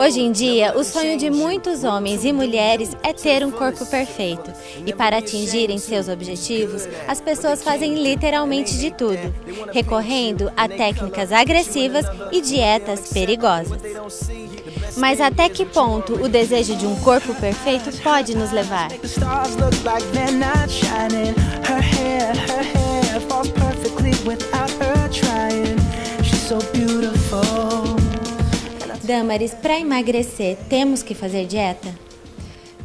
Hoje em dia, o sonho de muitos homens e mulheres é ter um corpo perfeito. E para atingirem seus objetivos, as pessoas fazem literalmente de tudo, recorrendo a técnicas agressivas e dietas perigosas. Mas até que ponto o desejo de um corpo perfeito pode nos levar? Damaris, para emagrecer, temos que fazer dieta?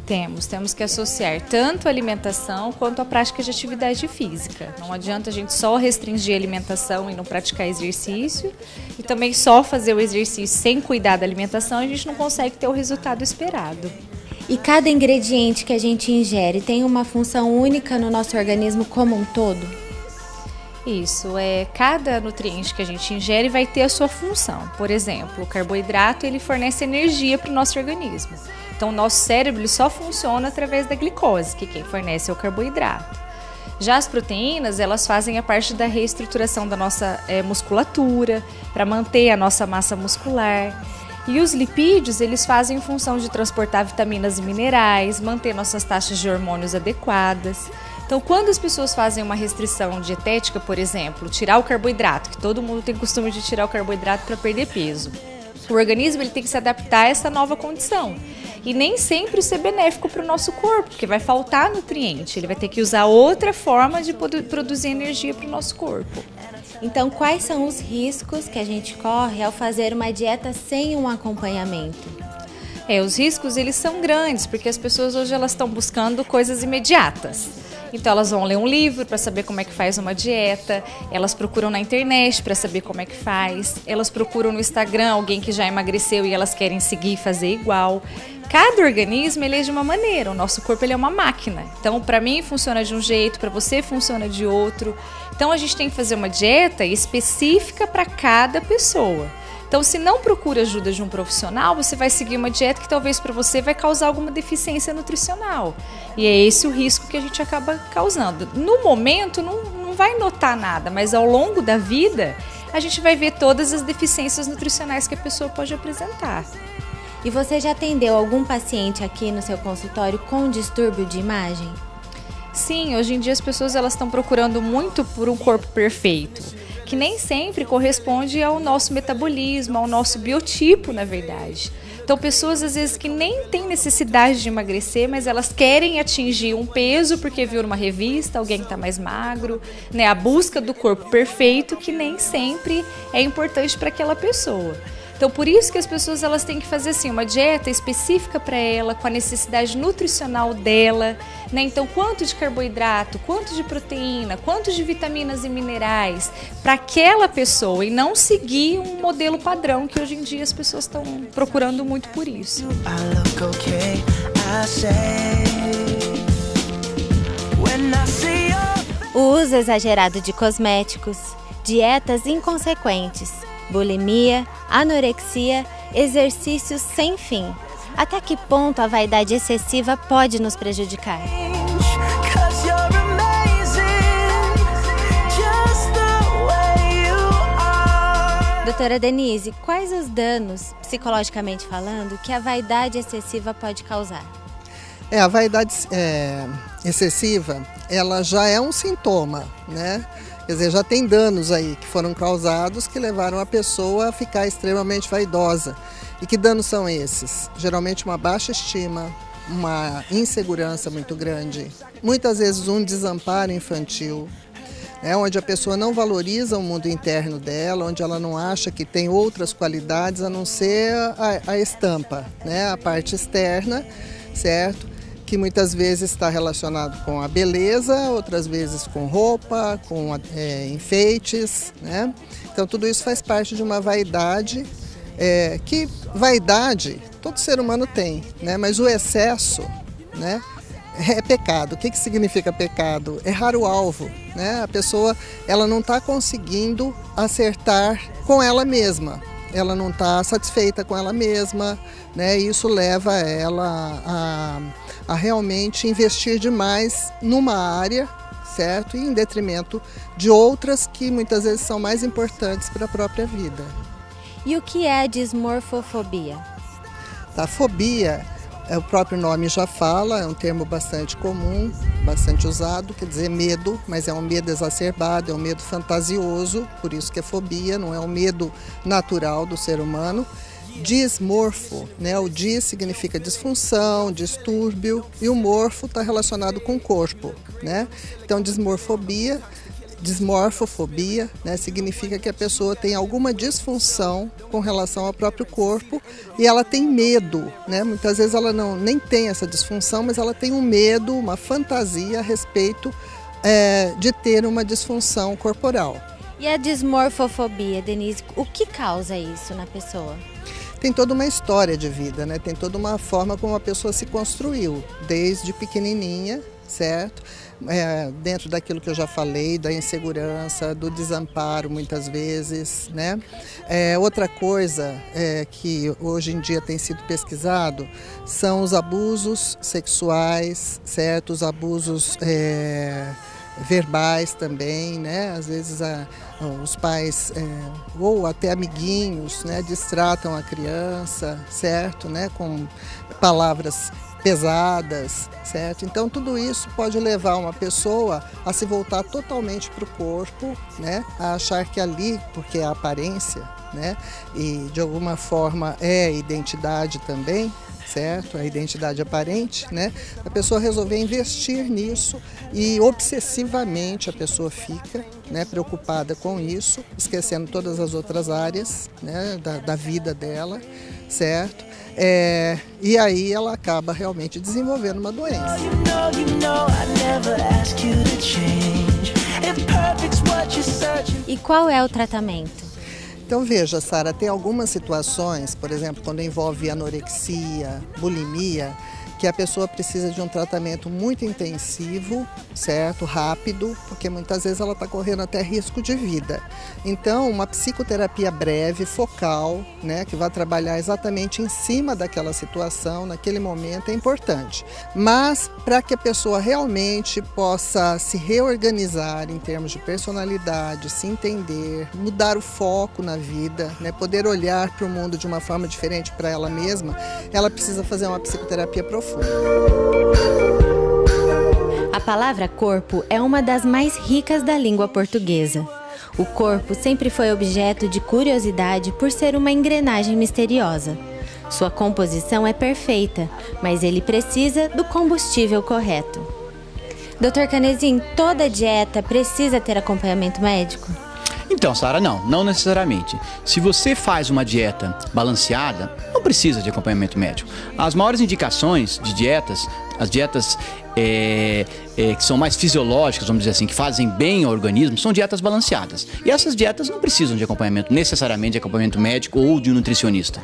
Temos que associar tanto a alimentação quanto a prática de atividade física. Não adianta a gente só restringir a alimentação e não praticar exercício, e também só fazer o exercício sem cuidar da alimentação, a gente não consegue ter o resultado esperado. E cada ingrediente que a gente ingere tem uma função única no nosso organismo como um todo? Isso, cada nutriente que a gente ingere vai ter a sua função. Por exemplo, o carboidrato ele fornece energia para o nosso organismo. Então, o nosso cérebro só funciona através da glicose, que quem fornece é o carboidrato. Já as proteínas, elas fazem a parte da reestruturação da nossa musculatura, para manter a nossa massa muscular. E os lipídios, eles fazem função de transportar vitaminas e minerais, manter nossas taxas de hormônios adequadas. Então, quando as pessoas fazem uma restrição dietética, por exemplo, tirar o carboidrato, que todo mundo tem costume de tirar o carboidrato para perder peso, o organismo ele tem que se adaptar a essa nova condição. E nem sempre isso é benéfico para o nosso corpo, porque vai faltar nutriente, ele vai ter que usar outra forma de produzir energia para o nosso corpo. Então, quais são os riscos que a gente corre ao fazer uma dieta sem um acompanhamento? Os riscos eles são grandes, porque as pessoas hoje elas estão buscando coisas imediatas. Então elas vão ler um livro para saber como é que faz uma dieta, elas procuram na internet para saber como é que faz, elas procuram no Instagram alguém que já emagreceu e elas querem seguir e fazer igual. Cada organismo ele é de uma maneira, o nosso corpo ele é uma máquina. Então para mim funciona de um jeito, para você funciona de outro. Então a gente tem que fazer uma dieta específica para cada pessoa. Então, se não procura ajuda de um profissional, você vai seguir uma dieta que talvez para você vai causar alguma deficiência nutricional. E é esse o risco que a gente acaba causando. No momento, não vai notar nada, mas ao longo da vida, a gente vai ver todas as deficiências nutricionais que a pessoa pode apresentar. E você já atendeu algum paciente aqui no seu consultório com distúrbio de imagem? Sim, hoje em dia as pessoas elas estão procurando muito por um corpo perfeito, que nem sempre corresponde ao nosso metabolismo, ao nosso biotipo, na verdade. Então, pessoas às vezes que nem têm necessidade de emagrecer, mas elas querem atingir um peso porque viu numa revista alguém que está mais magro, né? A busca do corpo perfeito que nem sempre é importante para aquela pessoa. Então, por isso que as pessoas elas têm que fazer assim, uma dieta específica para ela, com a necessidade nutricional dela, né? Então, quanto de carboidrato, quanto de proteína, quanto de vitaminas e minerais para aquela pessoa e não seguir um modelo padrão que hoje em dia as pessoas estão procurando muito por isso. O uso exagerado de cosméticos, dietas inconsequentes, bulimia, anorexia, exercícios sem fim. Até que ponto a vaidade excessiva pode nos prejudicar? Doutora Denise, quais os danos, psicologicamente falando, que a vaidade excessiva pode causar? A vaidade excessiva, ela já é um sintoma, né? Quer dizer, já tem danos aí que foram causados que levaram a pessoa a ficar extremamente vaidosa. E que danos são esses? Geralmente uma baixa estima, uma insegurança muito grande, muitas vezes um desamparo infantil, onde a pessoa não valoriza o mundo interno dela, onde ela não acha que tem outras qualidades a não ser a estampa, né? A parte externa, certo? Que muitas vezes está relacionado com a beleza, outras vezes com roupa, com enfeites, né? Então tudo isso faz parte de uma vaidade, que vaidade todo ser humano tem, né? Mas o excesso, né, é pecado. O que significa pecado? Errar o alvo, né? A pessoa ela não está conseguindo acertar com ela mesma. Ela não está satisfeita com ela mesma, né? E isso leva ela a realmente investir demais numa área, certo? E em detrimento de outras que muitas vezes são mais importantes para a própria vida. E o que é a dismorfofobia? A fobia, o próprio nome já fala, é um termo bastante comum, bastante usado, quer dizer medo, mas é um medo exacerbado, é um medo fantasioso, por isso que é fobia, não é um medo natural do ser humano. Dismorfo, né? O dis significa disfunção, distúrbio, e o morfo está relacionado com o corpo, né? Então, dismorfobia, dismorfofobia, né? Significa que a pessoa tem alguma disfunção com relação ao próprio corpo e ela tem medo, né? Muitas vezes ela nem tem essa disfunção, mas ela tem um medo, uma fantasia a respeito de ter uma disfunção corporal. E a dismorfofobia, Denise, o que causa isso na pessoa? Tem toda uma história de vida, né? Tem toda uma forma como a pessoa se construiu, desde pequenininha, certo? Dentro daquilo que eu já falei, da insegurança, do desamparo muitas vezes, né? Outra coisa que hoje em dia tem sido pesquisado são os abusos sexuais, certo? Os abusos verbais também, né? Às vezes os pais ou até amiguinhos, né, distratam a criança, certo, né, com palavras pesadas, certo? Então tudo isso pode levar uma pessoa a se voltar totalmente para o corpo, né, a achar que ali, porque é a aparência, né, e de alguma forma é identidade também, certo? A identidade aparente, né? A pessoa resolver investir nisso e obsessivamente a pessoa fica, né, preocupada com isso, esquecendo todas as outras áreas, né, da vida dela, certo? E aí ela acaba realmente desenvolvendo uma doença. E qual é o tratamento? Então veja, Sara, tem algumas situações, por exemplo, quando envolve anorexia, bulimia, que a pessoa precisa de um tratamento muito intensivo, certo? Rápido, porque muitas vezes ela está correndo até risco de vida. Então, uma psicoterapia breve, focal, né, que vai trabalhar exatamente em cima daquela situação, naquele momento, é importante. Mas, para que a pessoa realmente possa se reorganizar em termos de personalidade, se entender, mudar o foco na vida, né, poder olhar para o mundo de uma forma diferente para ela mesma, ela precisa fazer uma psicoterapia profunda. A palavra corpo é uma das mais ricas da língua portuguesa. O corpo sempre foi objeto de curiosidade por ser uma engrenagem misteriosa. Sua composição é perfeita, mas ele precisa do combustível correto. Dr. Canezin, toda dieta precisa ter acompanhamento médico? Então, Sara, não necessariamente. Se você faz uma dieta balanceada, não precisa de acompanhamento médico. As maiores indicações de dietas, as dietas que são mais fisiológicas, vamos dizer assim, que fazem bem ao organismo, são dietas balanceadas. E essas dietas não precisam de acompanhamento, necessariamente de acompanhamento médico ou de um nutricionista.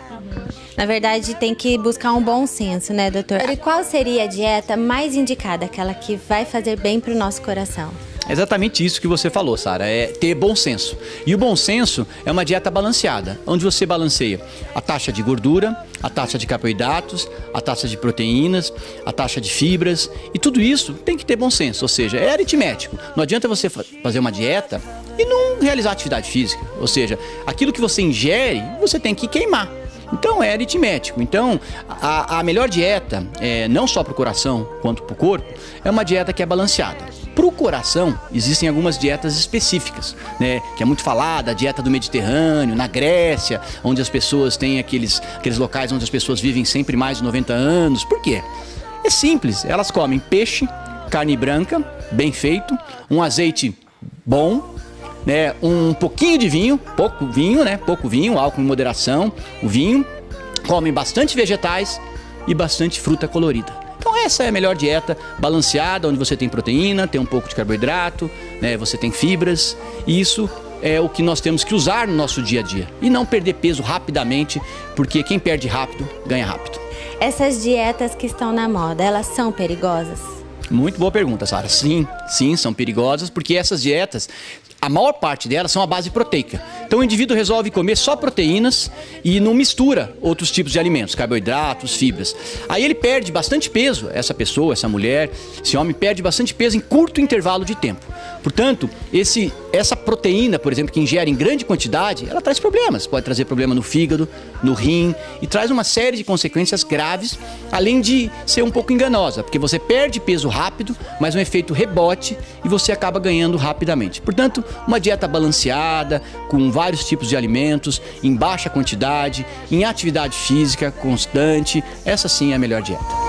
Na verdade, tem que buscar um bom senso, né, doutor? E qual seria a dieta mais indicada, aquela que vai fazer bem para o nosso coração? É exatamente isso que você falou, Sara, é ter bom senso. E o bom senso é uma dieta balanceada, onde você balanceia a taxa de gordura, a taxa de carboidratos, a taxa de proteínas, a taxa de fibras, e tudo isso tem que ter bom senso, ou seja, é aritmético. Não adianta você fazer uma dieta e não realizar atividade física, ou seja, aquilo que você ingere, você tem que queimar. Então é aritmético. Então a melhor dieta, não só para o coração quanto para o corpo, é uma dieta que é balanceada. Para o coração, existem algumas dietas específicas, né? Que é muito falada, a dieta do Mediterrâneo, na Grécia, onde as pessoas têm aqueles locais onde as pessoas vivem sempre mais de 90 anos. Por quê? É simples, elas comem peixe, carne branca, bem feito, um azeite bom, né? Um pouquinho de vinho, pouco vinho, álcool em moderação, o vinho, comem bastante vegetais e bastante fruta colorida. Então essa é a melhor dieta balanceada, onde você tem proteína, tem um pouco de carboidrato, né, você tem fibras, e isso é o que nós temos que usar no nosso dia a dia. E não perder peso rapidamente, porque quem perde rápido, ganha rápido. Essas dietas que estão na moda, elas são perigosas? Muito boa pergunta, Sara. Sim, são perigosas, porque essas dietas, a maior parte delas são à base proteica. Então o indivíduo resolve comer só proteínas e não mistura outros tipos de alimentos, carboidratos, fibras. Aí ele perde bastante peso, essa pessoa, essa mulher, esse homem perde bastante peso em curto intervalo de tempo. Portanto, essa proteína, por exemplo, que ingere em grande quantidade, ela traz problemas. Pode trazer problema no fígado, no rim e traz uma série de consequências graves, além de ser um pouco enganosa, porque você perde peso rápido, mas um efeito rebote e você acaba ganhando rapidamente. Portanto, uma dieta balanceada, com vários tipos de alimentos, em baixa quantidade, em atividade física constante, essa sim é a melhor dieta.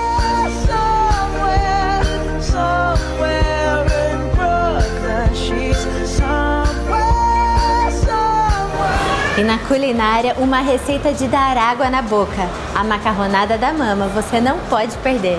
E na culinária, uma receita de dar água na boca. A macarronada da mama, você não pode perder.